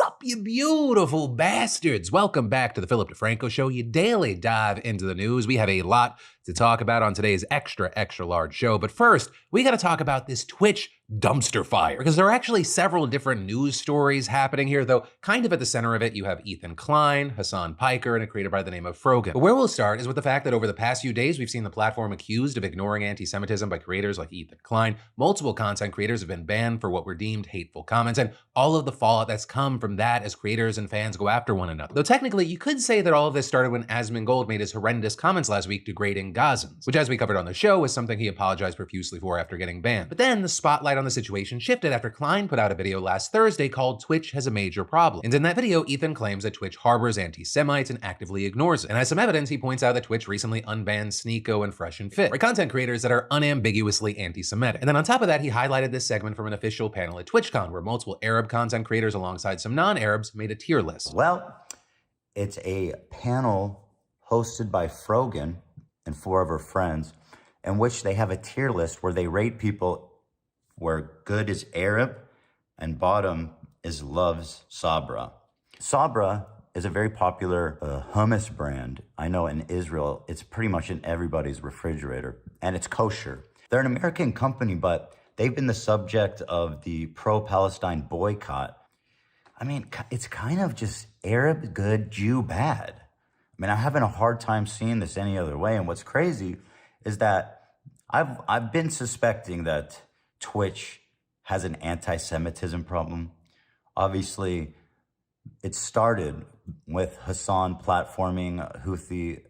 Sup, you beautiful bastards? Welcome back to the Philip DeFranco Show, your daily dive into the news. We have a lot to talk about on today's extra large show. But first, we got to talk about this Twitch dumpster fire, because there are actually several different news stories happening here, though kind of at the center of it, you have Klein, Hasan, Piker, and a creator by the name of Frogan. But where we'll start is with the fact that over the past few days, we've seen the platform accused of ignoring anti-Semitism by creators like Klein. Multiple content creators have been banned for what were deemed hateful comments, and all of the fallout that's come from that as creators and fans go after one another. Though technically, you could say that all of this started when Asmongold made his horrendous comments last week degrading Gazans, which, as we covered on the show, was something he apologized profusely for after getting banned. But then the spotlight on the situation shifted after Klein put out a video last Thursday called Twitch Has a Major Problem. And in that video, Ethan claims that Twitch harbors anti-Semites and actively ignores it. And as some evidence, he points out that Twitch recently unbanned Sneeko and Fresh and Fit, right? Content creators that are unambiguously anti-Semitic. And then on top of that, he highlighted this segment from an official panel at TwitchCon, where multiple Arab content creators alongside some non-Arabs made a tier list. Well, it's a panel hosted by Frogan and 4 of her friends, in which they have a tier list where they rate people where good is Arab and bottom is loves Sabra. Sabra is a very popular hummus brand. I know in Israel, it's pretty much in everybody's refrigerator, and it's kosher. They're an American company, but they've been the subject of the pro-Palestine boycott. I mean, it's kind of just Arab good, Jew bad. I mean, I'm having a hard time seeing this any other way. And what's crazy is that I've been suspecting that Twitch has an anti-Semitism problem. Obviously, it started with Hasan platforming Houthi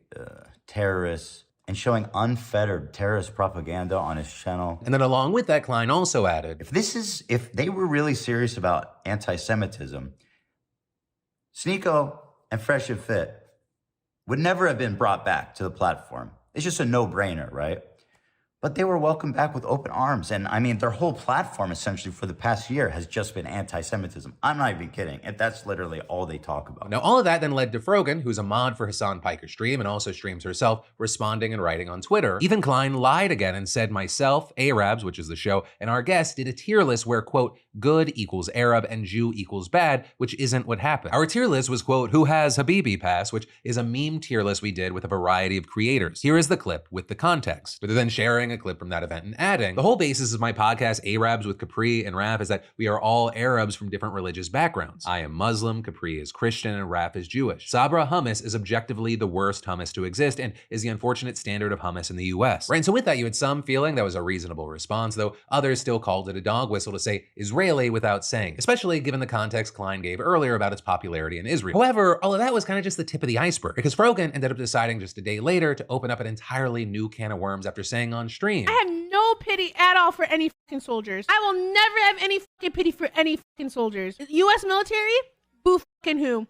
terrorists and showing unfettered terrorist propaganda on his channel. And then along with that, Klein also added, if they were really serious about anti-Semitism, Sneeko and Fresh and Fit would never have been brought back to the platform. It's just a no-brainer, right? But they were welcomed back with open arms. And I mean, their whole platform essentially for the past year has just been anti-Semitism. I'm not even kidding. And that's literally all they talk about. Now, all of that then led to Frogan, who's a mod for Hasan Piker's stream and also streams herself, responding and writing on Twitter. Ethan Klein lied again and said myself, Arabs, which is the show, and our guest did a tier list where, quote, good equals Arab and Jew equals bad, which isn't what happened. Our tier list was, quote, who has Habibi pass, which is a meme tier list we did with a variety of creators. Here is the clip with the context. But then sharing a clip from that event and adding, the whole basis of my podcast, Arabs with Capri and Raf, is that we are all Arabs from different religious backgrounds. I am Muslim, Capri is Christian, and Raf is Jewish. Sabra hummus is objectively the worst hummus to exist and is the unfortunate standard of hummus in the US. Right, and so with that, you had some feeling that was a reasonable response, though others still called it a dog whistle to say Israeli without saying, especially given the context Klein gave earlier about its popularity in Israel. However, all of that was kind of just the tip of the iceberg, because Frogan ended up deciding just a day later to open up an entirely new can of worms after saying on stream, I have no pity at all for any fucking soldiers. I will never have any fucking pity for any fucking soldiers. U.S. military? Boo fucking who?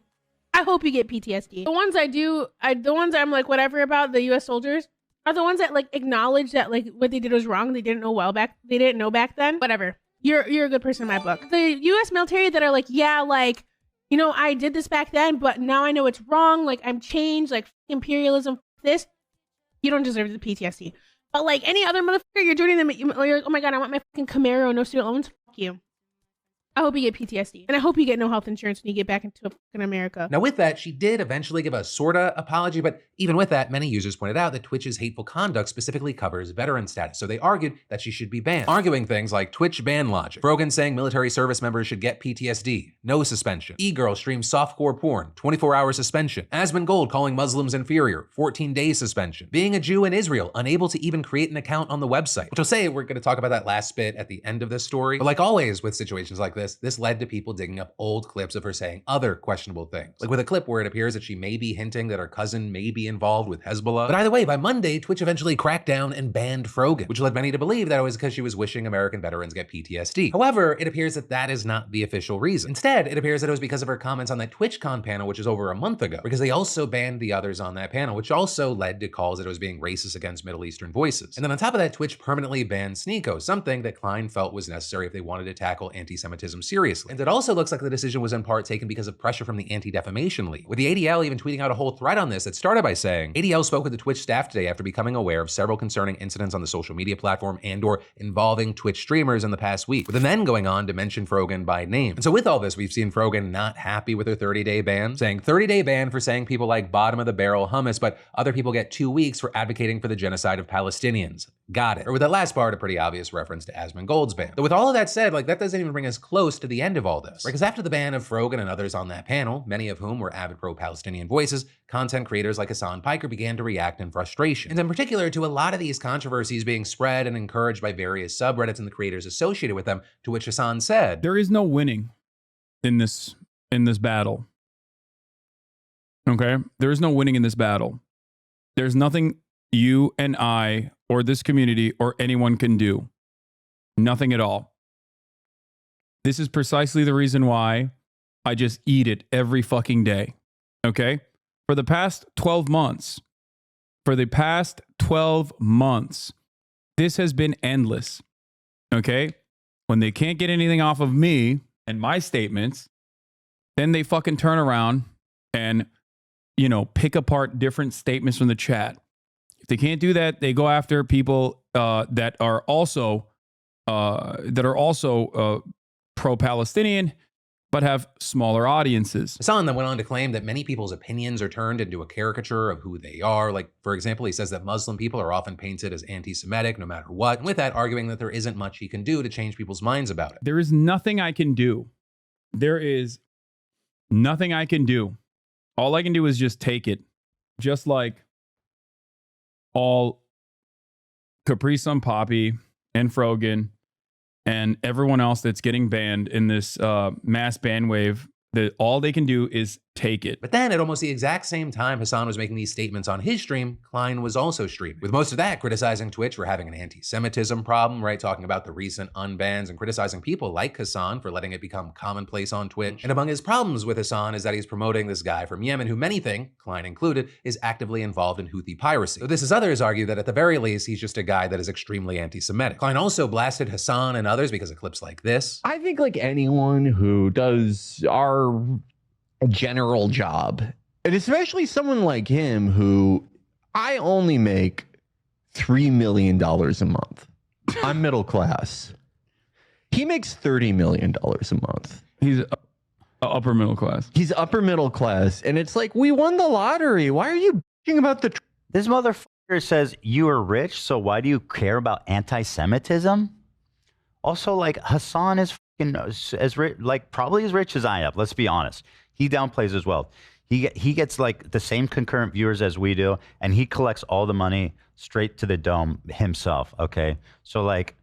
I hope you get PTSD. The ones the ones I'm like whatever about the U.S. soldiers are the ones that like acknowledge that like what they did was wrong. They didn't know back then. Whatever. You're a good person in my book. The U.S. military that are like, yeah, like, you know, I did this back then, but now I know it's wrong. Like I'm changed. Like imperialism. This. You don't deserve the PTSD. But like any other motherfucker, you're joining them. You're like, oh my god, I want my fucking Camaro, no student loans. Fuck you. I hope you get PTSD. And I hope you get no health insurance when you get back into fucking America. Now with that, she did eventually give a sorta apology, but even with that, many users pointed out that Twitch's hateful conduct specifically covers veteran status, so they argued that she should be banned. Arguing things like Twitch ban logic, Frogan saying military service members should get PTSD, no suspension, E-Girl streams softcore porn, 24-hour suspension, Asmongold calling Muslims inferior, 14-day suspension, being a Jew in Israel, unable to even create an account on the website, which I'll say we're gonna talk about that last bit at the end of this story. But like always with situations like this led to people digging up old clips of her saying other questionable things. Like with a clip where it appears that she may be hinting that her cousin may be involved with Hezbollah. But either way, by Monday, Twitch eventually cracked down and banned Frogan, which led many to believe that it was because she was wishing American veterans get PTSD. However, it appears that that is not the official reason. Instead, it appears that it was because of her comments on that TwitchCon panel, which is over a month ago, because they also banned the others on that panel, which also led to calls that it was being racist against Middle Eastern voices. And then on top of that, Twitch permanently banned Sneeko, something that Klein felt was necessary if they wanted to tackle anti-Semitism anti-Semitism seriously. And it also looks like the decision was in part taken because of pressure from the Anti-Defamation League, with the ADL even tweeting out a whole thread on this that started by saying, ADL spoke with the Twitch staff today after becoming aware of several concerning incidents on the social media platform and/or involving Twitch streamers in the past week, with them then going on to mention Frogan by name. And so with all this, we've seen Frogan not happy with her 30-day ban, saying 30-day ban for saying people like bottom of the barrel hummus, but other people get 2 weeks for advocating for the genocide of Palestinians. Got it. Or with that last part, a pretty obvious reference to Asmongold's ban. But with all of that said, like, that doesn't even bring us close to the end of all this. Right? Because after the ban of Frogan and others on that panel, many of whom were avid pro-Palestinian voices, content creators like Hasan Piker began to react in frustration. And in particular to a lot of these controversies being spread and encouraged by various subreddits and the creators associated with them, to which Hasan said, there is no winning in this battle. Okay? There is no winning in this battle. There's nothing you and I or this community or anyone can do. Nothing at all. This is precisely the reason why I just eat it every fucking day. Okay? For the past 12 months, this has been endless. Okay? When they can't get anything off of me and my statements, then they fucking turn around and, you know, pick apart different statements from the chat. If they can't do that, they go after people that are also pro-Palestinian, but have smaller audiences. Hasan then went on to claim that many people's opinions are turned into a caricature of who they are. Like, for example, he says that Muslim people are often painted as anti-Semitic no matter what, and with that arguing that there isn't much he can do to change people's minds about it. There is nothing I can do. There is nothing I can do. All I can do is just take it. Just like all Capri Sun Poppy and Frogan and everyone else that's getting banned in this mass ban wave, that all they can do is take it. But then at almost the exact same time Hasan was making these statements on his stream, Klein was also streaming, with most of that criticizing Twitch for having an anti-Semitism problem, right? Talking about the recent unbans and criticizing people like Hasan for letting it become commonplace on Twitch. And among his problems with Hasan is that he's promoting this guy from Yemen who many think, Klein included, is actively involved in Houthi piracy. So this is others argue that at the very least, he's just a guy that is extremely anti-Semitic. Klein also blasted Hasan and others because of clips like this. I think like anyone who does our general job, and especially someone like him who I only make $3 million a month. I'm middle class. He makes $30 million a month. He's upper middle class. He's upper middle class. And it's like, we won the lottery. Why are you bitching about the... This motherfucker says you are rich, so why do you care about anti-Semitism? Also, like, Hasan is fucking as rich, like probably as rich as I am. Let's be honest. He downplays his wealth. He gets like the same concurrent viewers as we do, and he collects all the money straight to the dome himself. Okay, so like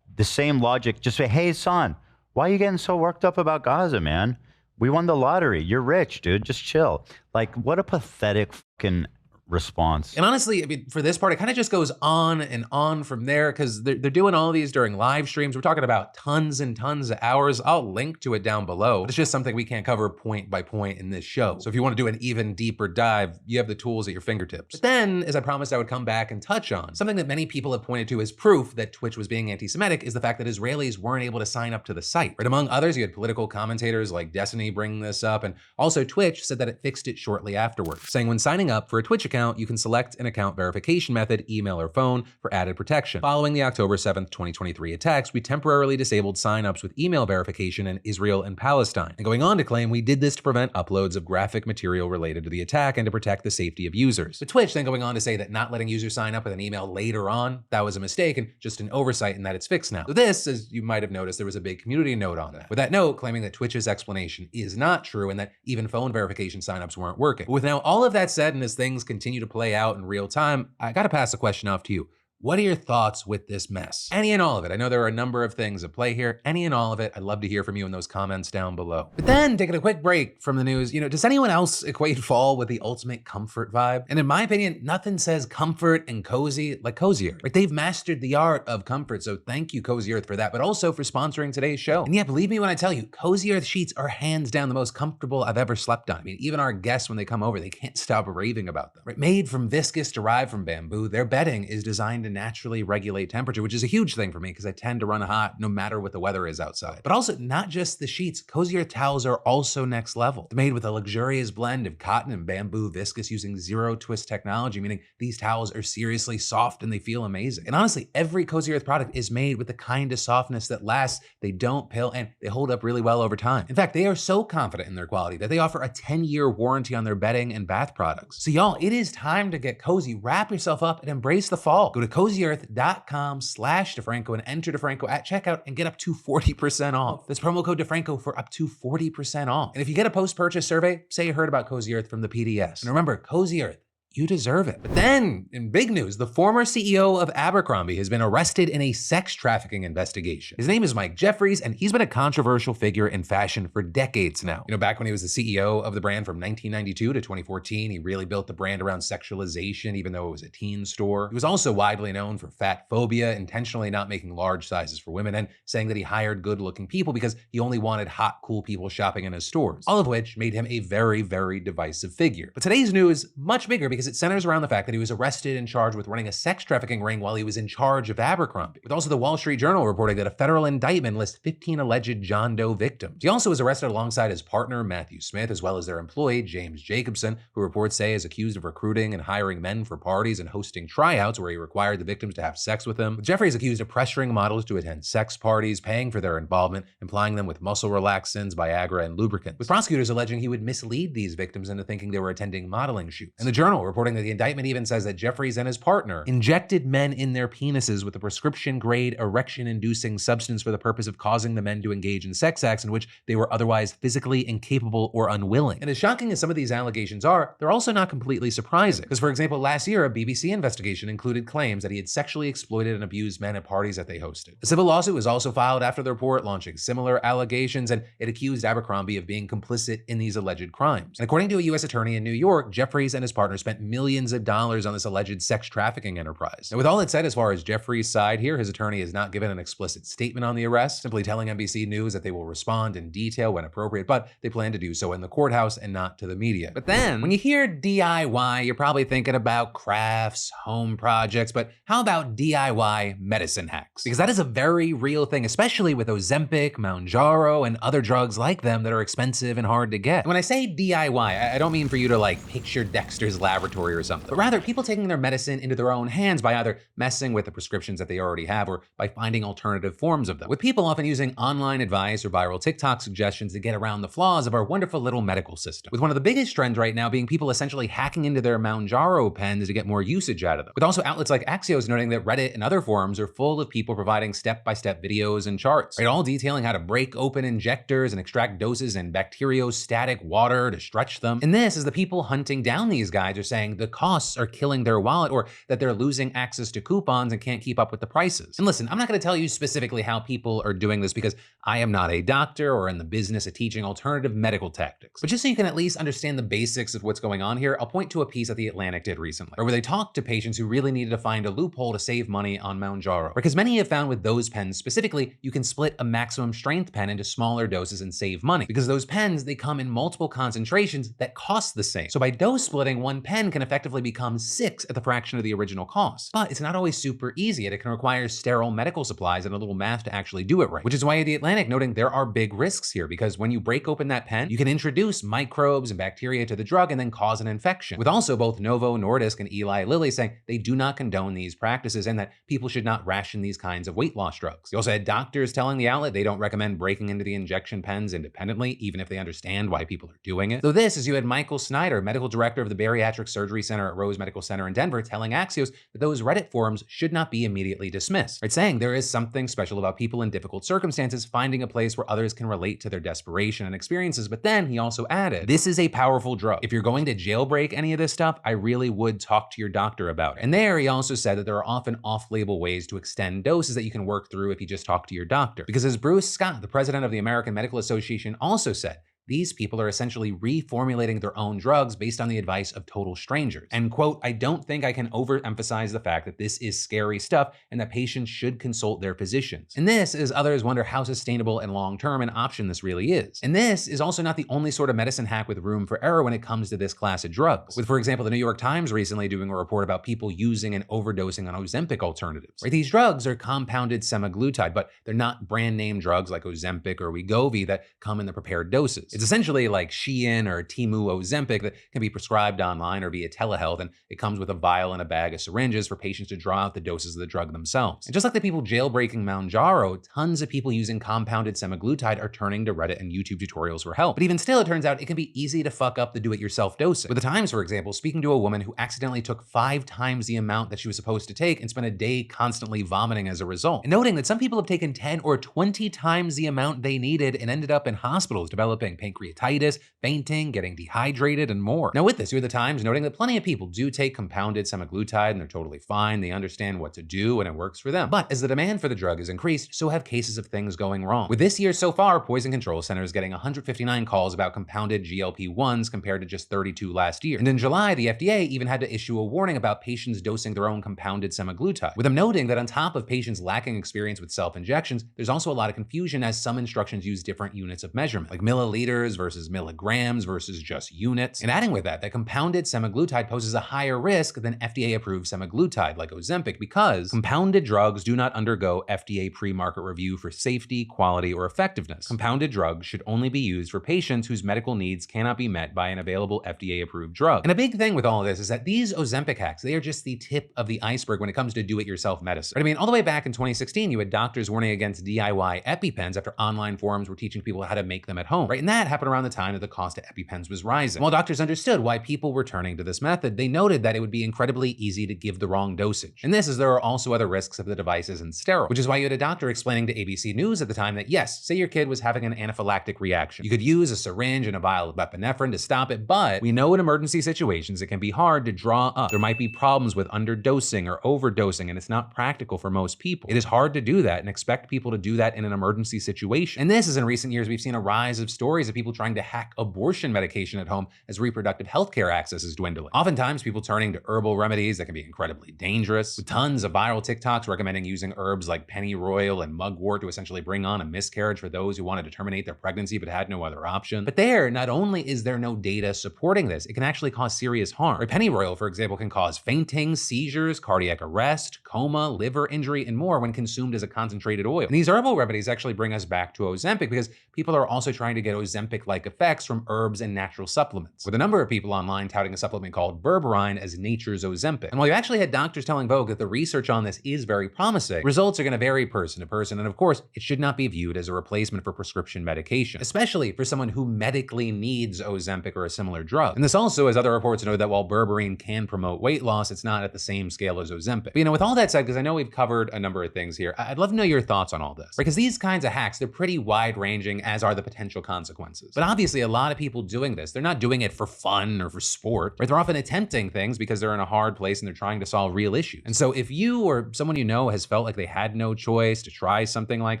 the same logic. Just say, hey, son, why are you getting so worked up about Gaza, man? We won the lottery. You're rich, dude. Just chill. Like, what a pathetic fucking response. And honestly, I mean, for this part, it kind of just goes on and on from there because they're doing all these during live streams. We're talking about tons and tons of hours. I'll link to it down below. It's just something we can't cover point by point in this show. So if you want to do an even deeper dive, you have the tools at your fingertips. But then, as I promised I would come back and touch on, something that many people have pointed to as proof that Twitch was being anti-Semitic is the fact that Israelis weren't able to sign up to the site. Right? Among others, you had political commentators like Destiny bring this up, and also Twitch said that it fixed it shortly afterwards, saying when signing up for a Twitch account, you can select an account verification method, email or phone, for added protection. Following the October 7th, 2023 attacks, we temporarily disabled signups with email verification in Israel and Palestine. And going on to claim we did this to prevent uploads of graphic material related to the attack and to protect the safety of users. But Twitch then going on to say that not letting users sign up with an email later on, that was a mistake and just an oversight and that it's fixed now. So this, as you might have noticed, there was a big community note on that. With that note claiming that Twitch's explanation is not true and that even phone verification signups weren't working. But with now all of that said and as things continue to play out in real time, I gotta pass the question off to you. What are your thoughts with this mess? Any and all of it. I know there are a number of things at play here. Any and all of it. I'd love to hear from you in those comments down below. But then, taking a quick break from the news, does anyone else equate fall with the ultimate comfort vibe? And in my opinion, nothing says comfort and cozy like Cozy Earth. Like, they've mastered the art of comfort, so thank you, Cozy Earth, for that, but also for sponsoring today's show. And yeah, believe me when I tell you, Cozy Earth sheets are hands down the most comfortable I've ever slept on. I mean, even our guests, when they come over, they can't stop raving about them. Right? Made from viscose derived from bamboo, their bedding is designed to naturally regulate temperature, which is a huge thing for me because I tend to run hot no matter what the weather is outside. But also, not just the sheets, Cozy Earth towels are also next level. They're made with a luxurious blend of cotton and bamboo viscose using zero twist technology, meaning these towels are seriously soft and they feel amazing. And honestly, every Cozy Earth product is made with the kind of softness that lasts, they don't pill, and they hold up really well over time. In fact, they are so confident in their quality that they offer a 10-year warranty on their bedding and bath products. So y'all, it is time to get cozy, wrap yourself up, and embrace the fall. Go to cozyearth.com/DeFranco and enter DeFranco at checkout and get up to 40% off. That's promo code DeFranco for up to 40% off. And if you get a post-purchase survey, say you heard about Cozy Earth from the PDS. And remember, Cozy Earth, you deserve it. But then, in big news, the former CEO of Abercrombie has been arrested in a sex trafficking investigation. His name is Mike Jeffries, and he's been a controversial figure in fashion for decades now. You know, back when he was the CEO of the brand from 1992 to 2014, he really built the brand around sexualization, even though it was a teen store. He was also widely known for fat phobia, intentionally not making large sizes for women, and saying that he hired good-looking people because he only wanted hot, cool people shopping in his stores. All of which made him a very, very divisive figure. But today's news is much bigger because it centers around the fact that he was arrested and charged with running a sex trafficking ring while he was in charge of Abercrombie. With also the Wall Street Journal reporting that a federal indictment lists 15 alleged John Doe victims. He also was arrested alongside his partner, Matthew Smith, as well as their employee, James Jacobson, who reports say is accused of recruiting and hiring men for parties and hosting tryouts where he required the victims to have sex with him. Jeffries accused of pressuring models to attend sex parties, paying for their involvement, and plying them with muscle relaxants, Viagra, and lubricants. With prosecutors alleging he would mislead these victims into thinking they were attending modeling shoots. And the Journal reporting that the indictment even says that Jeffries and his partner injected men in their penises with a prescription-grade erection-inducing substance for the purpose of causing the men to engage in sex acts in which they were otherwise physically incapable or unwilling. And as shocking as some of these allegations are, they're also not completely surprising. Because, for example, last year, a BBC investigation included claims that he had sexually exploited and abused men at parties that they hosted. A civil lawsuit was also filed after the report, launching similar allegations, and it accused Abercrombie of being complicit in these alleged crimes. And according to a U.S. attorney in New York, Jeffries and his partner spent millions of dollars on this alleged sex trafficking enterprise. Now, with all it said as far as Jeffries' side here, his attorney has not given an explicit statement on the arrest, simply telling NBC News that they will respond in detail when appropriate, but they plan to do so in the courthouse and not to the media. But then, when you hear DIY, you're probably thinking about crafts, home projects, but how about DIY medicine hacks? Because that is a very real thing, especially with Ozempic, Mounjaro, and other drugs like them that are expensive and hard to get. And when I say DIY, I don't mean for you to like picture Dexter's Laboratory or something, but rather people taking their medicine into their own hands by either messing with the prescriptions that they already have or by finding alternative forms of them, with people often using online advice or viral TikTok suggestions to get around the flaws of our wonderful little medical system. With one of the biggest trends right now being people essentially hacking into their Mounjaro pens to get more usage out of them. With also outlets like Axios noting that Reddit and other forums are full of people providing step-by-step videos and charts, right? All detailing how to break open injectors and extract doses in bacteriostatic water to stretch them. And this is the people hunting down these guys are saying the costs are killing their wallet or that they're losing access to coupons and can't keep up with the prices. And listen, I'm not going to tell you specifically how people are doing this because I am not a doctor or in the business of teaching alternative medical tactics. But just so you can at least understand the basics of what's going on here, I'll point to a piece that The Atlantic did recently, where they talked to patients who really needed to find a loophole to save money on Mounjaro. Because many have found with those pens specifically, you can split a maximum strength pen into smaller doses and save money. Because those pens, they come in multiple concentrations that cost the same. So by dose splitting, one pen can effectively become 6 at the fraction of the original cost. But it's not always super easy, and it can require sterile medical supplies and a little math to actually do it right. Which is why The Atlantic noting there are big risks here, because when you break open that pen, you can introduce microbes and bacteria to the drug and then cause an infection. With also both Novo Nordisk and Eli Lilly saying they do not condone these practices and that people should not ration these kinds of weight loss drugs. You also had doctors telling the outlet they don't recommend breaking into the injection pens independently, even if they understand why people are doing it. So this is you had Michael Snyder, medical director of the Bariatric Surgery Center at Rose Medical Center in Denver, telling Axios that those Reddit forums should not be immediately dismissed. Right, saying there is something special about people in difficult circumstances finding a place where others can relate to their desperation and experiences. But then he also added, this is a powerful drug. If you're going to jailbreak any of this stuff, I really would talk to your doctor about it. And there he also said that there are often off-label ways to extend doses that you can work through if you just talk to your doctor. Because as Bruce Scott, the president of the American Medical Association, also said, these people are essentially reformulating their own drugs based on the advice of total strangers. And quote, I don't think I can overemphasize the fact that this is scary stuff and that patients should consult their physicians. And this, as others wonder how sustainable and long-term an option this really is. And this is also not the only sort of medicine hack with room for error when it comes to this class of drugs. With, for example, the New York Times recently doing a report about people using and overdosing on Ozempic alternatives. Right? These drugs are compounded semaglutide, but they're not brand name drugs like Ozempic or Wegovy that come in the prepared doses. It's essentially like Shein or Temu Ozempic that can be prescribed online or via telehealth, and it comes with a vial and a bag of syringes for patients to draw out the doses of the drug themselves. And just like the people jailbreaking Mounjaro, tons of people using compounded semaglutide are turning to Reddit and YouTube tutorials for help. But even still, it turns out it can be easy to fuck up the do-it-yourself dosing. With the Times, for example, speaking to a woman who accidentally took 5 times the amount that she was supposed to take and spent a day constantly vomiting as a result. And noting that some people have taken 10 or 20 times the amount they needed and ended up in hospitals developing pancreatitis, fainting, getting dehydrated, and more. Now with this, you're the Times noting that plenty of people do take compounded semaglutide and they're totally fine. They understand what to do and it works for them. But as the demand for the drug is increased, so have cases of things going wrong. With this year so far, Poison Control Center is getting 159 calls about compounded GLP-1s compared to just 32 last year. And in July, the FDA even had to issue a warning about patients dosing their own compounded semaglutide, with them noting that on top of patients lacking experience with self-injections, there's also a lot of confusion as some instructions use different units of measurement, like milliliters versus milligrams versus just units. And adding with that compounded semaglutide poses a higher risk than FDA-approved semaglutide like Ozempic because compounded drugs do not undergo FDA pre-market review for safety, quality, or effectiveness. Compounded drugs should only be used for patients whose medical needs cannot be met by an available FDA-approved drug. And a big thing with all of this is that these Ozempic hacks, they are just the tip of the iceberg when it comes to do-it-yourself medicine. Right? I mean, all the way back in 2016, you had doctors warning against DIY EpiPens after online forums were teaching people how to make them at home, right? And that happened around the time that the cost of EpiPens was rising. While doctors understood why people were turning to this method, they noted that it would be incredibly easy to give the wrong dosage. And this is there are also other risks if the device isn't sterile, which is why you had a doctor explaining to ABC News at the time that yes, say your kid was having an anaphylactic reaction. You could use a syringe and a vial of epinephrine to stop it, but we know in emergency situations it can be hard to draw up. There might be problems with underdosing or overdosing, and it's not practical for most people. It is hard to do that and expect people to do that in an emergency situation. And this is in recent years, we've seen a rise of stories of people trying to hack abortion medication at home as reproductive healthcare access is dwindling. Oftentimes, people turning to herbal remedies that can be incredibly dangerous, with tons of viral TikToks recommending using herbs like pennyroyal and mugwort to essentially bring on a miscarriage for those who wanted to terminate their pregnancy but had no other option. But there, not only is there no data supporting this, it can actually cause serious harm. Pennyroyal, for example, can cause fainting, seizures, cardiac arrest, coma, liver injury, and more when consumed as a concentrated oil. And these herbal remedies actually bring us back to Ozempic because people are also trying to get Ozempic-like effects from herbs and natural supplements, with a number of people online touting a supplement called berberine as nature's Ozempic. And while you actually had doctors telling Vogue that the research on this is very promising, results are going to vary person to person, and of course, it should not be viewed as a replacement for prescription medication, especially for someone who medically needs Ozempic or a similar drug. And this also, as other reports know, that while berberine can promote weight loss, it's not at the same scale as Ozempic. But with all that said, because I know we've covered a number of things here, I'd love to know your thoughts on all this, because these kinds of hacks, they're pretty wide-ranging, as are the potential consequences. But obviously, a lot of people doing this, they're not doing it for fun or for sport, right? They're often attempting things because they're in a hard place and they're trying to solve real issues. And so if you or someone you know has felt like they had no choice to try something like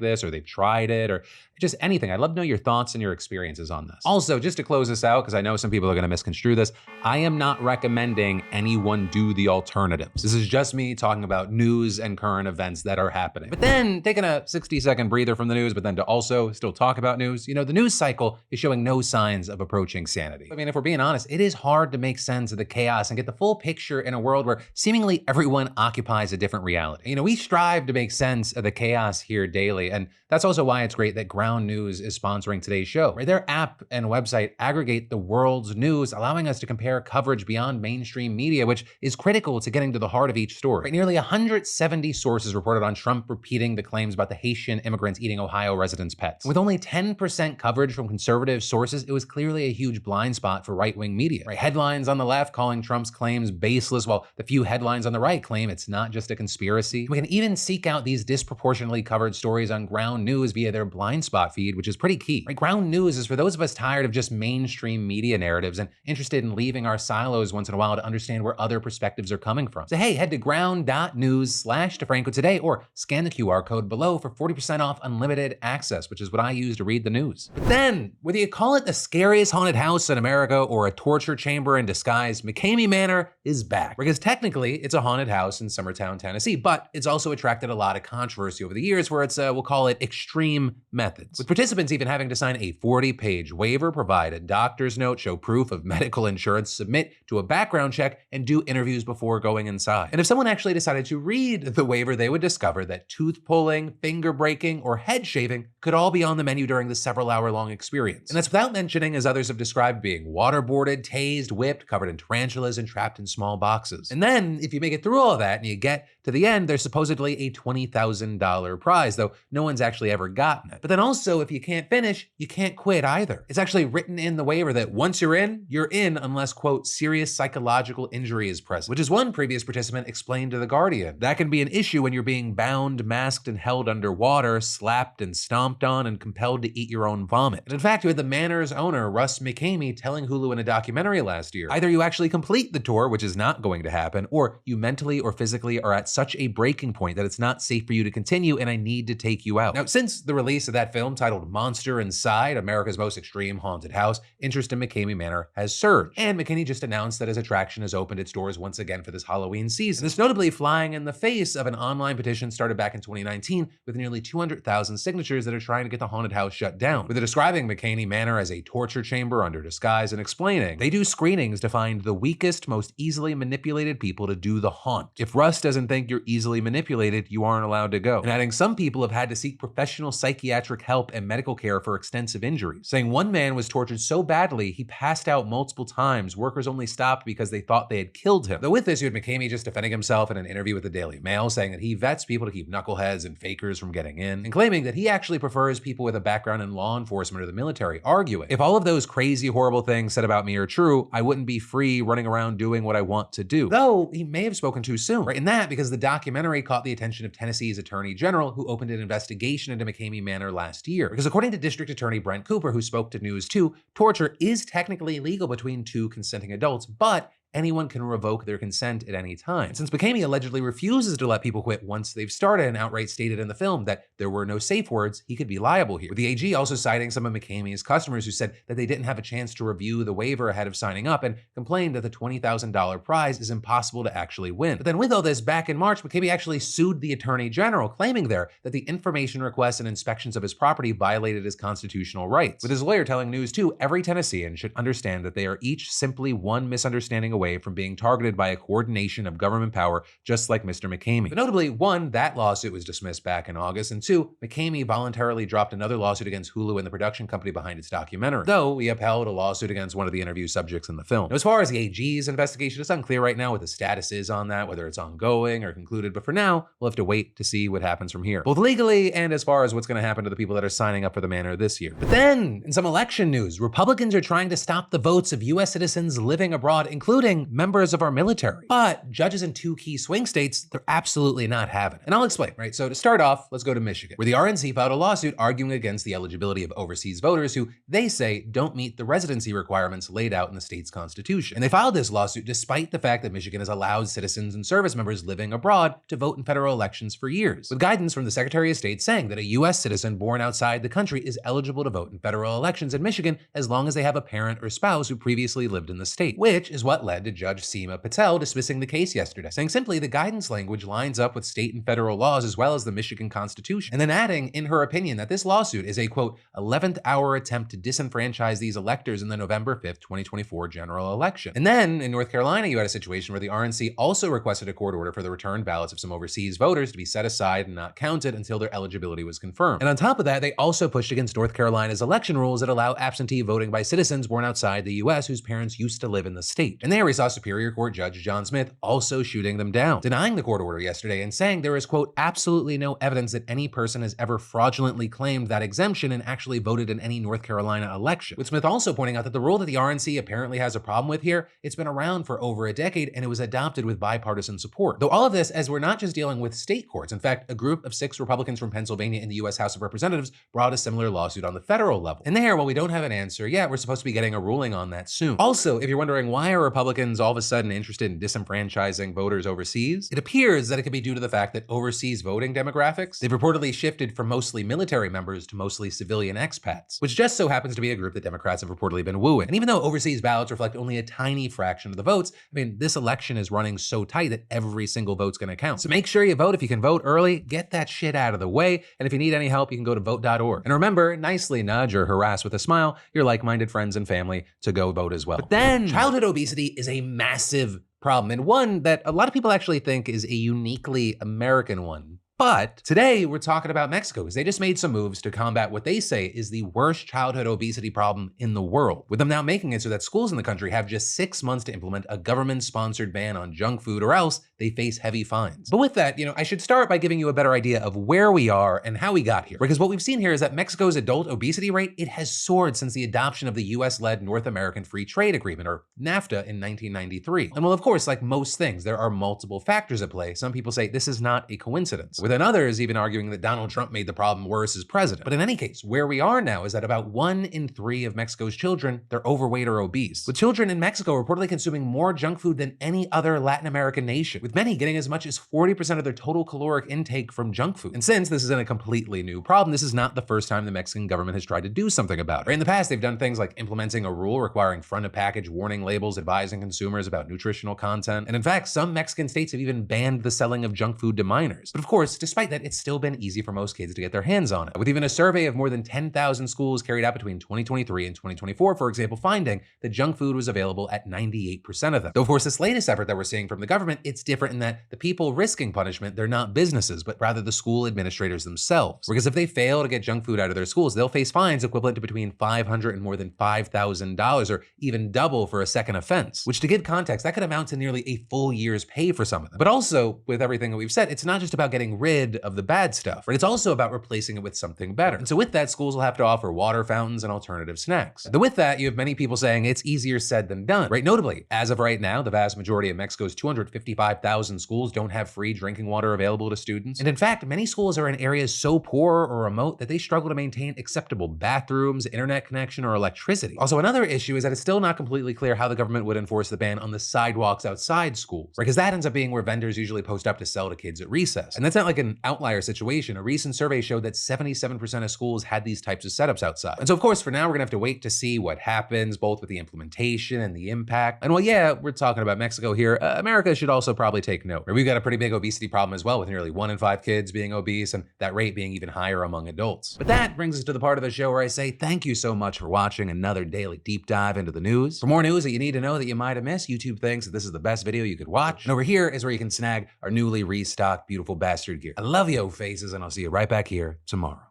this, or they've tried it, or just anything, I'd love to know your thoughts and your experiences on this. Also, just to close this out, because I know some people are going to misconstrue this, I am not recommending anyone do the alternatives. This is just me talking about news and current events that are happening. But then taking a 60-second breather from the news, but then to also still talk about news, the news cycle is showing no signs of approaching sanity. I mean, if we're being honest, it is hard to make sense of the chaos and get the full picture in a world where seemingly everyone occupies a different reality. We strive to make sense of the chaos here daily, and that's also why it's great that Ground News is sponsoring today's show. Right? Their app and website aggregate the world's news, allowing us to compare coverage beyond mainstream media, which is critical to getting to the heart of each story. Right? Nearly 170 sources reported on Trump repeating the claims about the Haitian immigrants eating Ohio residents' pets. With only 10% coverage from conservative sources, it was clearly a huge blind spot for right-wing media. Right? Headlines on the left calling Trump's claims baseless, while the few headlines on the right claim it's not just a conspiracy. We can even seek out these disproportionately covered stories on Ground News via their blind spot feed, which is pretty key. Right? Ground News is for those of us tired of just mainstream media narratives and interested in leaving our silos once in a while to understand where other perspectives are coming from. So hey, head to ground.news/DeFranco today, or scan the QR code below for 40% off unlimited access, which is what I use to read the news. But then whether you call it the scariest haunted house in America or a torture chamber in disguise, McCamey Manor is back. Because technically, it's a haunted house in Summertown, Tennessee, but it's also attracted a lot of controversy over the years where it's, we'll call it extreme methods. With participants even having to sign a 40-page waiver, provide a doctor's note, show proof of medical insurance, submit to a background check, and do interviews before going inside. And if someone actually decided to read the waiver, they would discover that tooth pulling, finger breaking, or head shaving could all be on the menu during the several-hour-long experience. And that's without mentioning, as others have described, being waterboarded, tased, whipped, covered in tarantulas, and trapped in small boxes. And then, if you make it through all that and you get to the end, there's supposedly a $20,000 prize, though no one's actually ever gotten it. But then also, if you can't finish, you can't quit either. It's actually written in the waiver that once you're in unless, quote, serious psychological injury is present, which is one previous participant explained to The Guardian. That can be an issue when you're being bound, masked, and held underwater, slapped and stomped on, and compelled to eat your own vomit. And in fact, you had the Manor's owner, Russ McCamey, telling Hulu in a documentary last year, either you actually complete the tour, which is not going to happen, or you mentally or physically are at such a breaking point that it's not safe for you to continue and I need to take you out. Now, since the release of that film titled Monster Inside, America's Most Extreme Haunted House, interest in McCamey Manor has surged. And McCamey just announced that his attraction has opened its doors once again for this Halloween season. This notably flying in the face of an online petition started back in 2019 with nearly 200,000 signatures that are trying to get the haunted house shut down, with it describing McCamey Manor as a torture chamber under disguise and explaining they do screenings to find the weakest, most easily manipulated people to do the haunt. If Russ doesn't think you're easily manipulated, you aren't allowed to go. And adding some people have had to seek professional psychiatric help and medical care for extensive injuries, saying one man was tortured so badly he passed out multiple times. Workers only stopped because they thought they had killed him. Though with this, you had McCamey just defending himself in an interview with the Daily Mail, saying that he vets people to keep knuckleheads and fakers from getting in, and claiming that he actually prefers people with a background in law enforcement or the military, arguing, if all of those crazy, horrible things said about me are true, I wouldn't be free running around doing what I want to do. Though he may have spoken too soon, right? And that because the documentary caught the attention of Tennessee's Attorney General, who opened an investigation into McCamey Manor last year. Because according to District Attorney Brent Cooper, who spoke to News 2, torture is technically legal between two consenting adults, but anyone can revoke their consent at any time. Since McCamey allegedly refuses to let people quit once they've started and outright stated in the film that there were no safe words, he could be liable here. With the AG also citing some of McCamey's customers who said that they didn't have a chance to review the waiver ahead of signing up and complained that the $20,000 prize is impossible to actually win. But then with all this, back in March, McCamey actually sued the Attorney General, claiming there that the information requests and inspections of his property violated his constitutional rights. With his lawyer telling News 2, every Tennessean should understand that they are each simply one misunderstanding away from being targeted by a coordination of government power, just like Mr. McCamey. But notably, one, that lawsuit was dismissed back in August, and two, McCamey voluntarily dropped another lawsuit against Hulu and the production company behind its documentary, though he upheld a lawsuit against one of the interview subjects in the film. Now, as far as the AG's investigation, it's unclear right now what the status is on that, whether it's ongoing or concluded, but for now, we'll have to wait to see what happens from here, both legally and as far as what's going to happen to the people that are signing up for the manor this year. But then, in some election news, Republicans are trying to stop the votes of U.S. citizens living abroad, including members of our military. But judges in two key swing states, they're absolutely not having it. And I'll explain, right? So to start off, let's go to Michigan, where the RNC filed a lawsuit arguing against the eligibility of overseas voters who they say don't meet the residency requirements laid out in the state's constitution. And they filed this lawsuit despite the fact that Michigan has allowed citizens and service members living abroad to vote in federal elections for years, with guidance from the Secretary of State saying that a U.S. citizen born outside the country is eligible to vote in federal elections in Michigan as long as they have a parent or spouse who previously lived in the state, which is what led to Judge Seema Patel dismissing the case yesterday, saying simply the guidance language lines up with state and federal laws as well as the Michigan Constitution, and then adding in her opinion that this lawsuit is a, quote, 11th hour attempt to disenfranchise these electors in the November 5th, 2024 general election. And then in North Carolina, you had a situation where the RNC also requested a court order for the returned ballots of some overseas voters to be set aside and not counted until their eligibility was confirmed. And on top of that, they also pushed against North Carolina's election rules that allow absentee voting by citizens born outside the U.S. whose parents used to live in the state. And there we saw Superior Court Judge John Smith also shooting them down, denying the court order yesterday and saying there is, quote, absolutely no evidence that any person has ever fraudulently claimed that exemption and actually voted in any North Carolina election. With Smith also pointing out that the rule that the RNC apparently has a problem with here, it's been around for over a decade and it was adopted with bipartisan support. Though all of this, as we're not just dealing with state courts. In fact, a group of 6 Republicans from Pennsylvania in the U.S. House of Representatives brought a similar lawsuit on the federal level. And there, while we don't have an answer yet, we're supposed to be getting a ruling on that soon. Also, if you're wondering why are Republicans Republicans all of a sudden interested in disenfranchising voters overseas? It appears that it could be due to the fact that overseas voting demographics, they've reportedly shifted from mostly military members to mostly civilian expats, which just so happens to be a group that Democrats have reportedly been wooing. And even though overseas ballots reflect only a tiny fraction of the votes, I mean, this election is running so tight that every single vote's gonna count. So make sure you vote. If you can vote early, get that shit out of the way. And if you need any help, you can go to vote.org. And remember, nicely nudge or harass with a smile your like-minded friends and family to go vote as well. But then, childhood obesity is a massive problem, and one that a lot of people actually think is a uniquely American one. But today we're talking about Mexico, because they just made some moves to combat what they say is the worst childhood obesity problem in the world, with them now making it so that schools in the country have just 6 months to implement a government-sponsored ban on junk food, or else they face heavy fines. But with that, I should start by giving you a better idea of where we are and how we got here. Because what we've seen here is that Mexico's adult obesity rate, it has soared since the adoption of the US-led North American Free Trade Agreement, or NAFTA, in 1993. And well, of course, like most things, there are multiple factors at play. Some people say this is not a coincidence, with others even arguing that Donald Trump made the problem worse as president. But in any case, where we are now is that about 1 in 3 of Mexico's children, they're overweight or obese, with children in Mexico reportedly consuming more junk food than any other Latin American nation, with many getting as much as 40% of their total caloric intake from junk food. And since this isn't a completely new problem, this is not the first time the Mexican government has tried to do something about it. In the past, they've done things like implementing a rule requiring front-of-package warning labels advising consumers about nutritional content. And in fact, some Mexican states have even banned the selling of junk food to minors. But of course, despite that, it's still been easy for most kids to get their hands on it, with even a survey of more than 10,000 schools carried out between 2023 and 2024, for example, finding that junk food was available at 98% of them. Though of course, this latest effort that we're seeing from the government, it's different in that the people risking punishment, they're not businesses, but rather the school administrators themselves. Because if they fail to get junk food out of their schools, they'll face fines equivalent to between $500 and more than $5,000, or even double for a second offense, which, to give context, that could amount to nearly a full year's pay for some of them. But also, with everything that we've said, it's not just about getting rid of the bad stuff, right? It's also about replacing it with something better. And so with that, schools will have to offer water fountains and alternative snacks. And with that, you have many people saying it's easier said than done, right? Notably, as of right now, the vast majority of Mexico's 255,000 schools don't have free drinking water available to students. And in fact, many schools are in areas so poor or remote that they struggle to maintain acceptable bathrooms, internet connection, or electricity. Also, another issue is that it's still not completely clear how the government would enforce the ban on the sidewalks outside schools, right? Because that ends up being where vendors usually post up to sell to kids at recess. And that's not like an outlier situation. A recent survey showed that 77% of schools had these types of setups outside. And so of course, for now, we're gonna have to wait to see what happens, both with the implementation and the impact. And well, yeah, we're talking about Mexico here. America should also probably take note. We've got a pretty big obesity problem as well, with nearly 1 in 5 kids being obese, and that rate being even higher among adults. But that brings us to the part of the show where I say thank you so much for watching another daily deep dive into the news. For more news that you need to know that you might have missed, YouTube thinks that this is the best video you could watch. And over here is where you can snag our newly restocked beautiful bastard gear. I love yo faces, and I'll see you right back here tomorrow.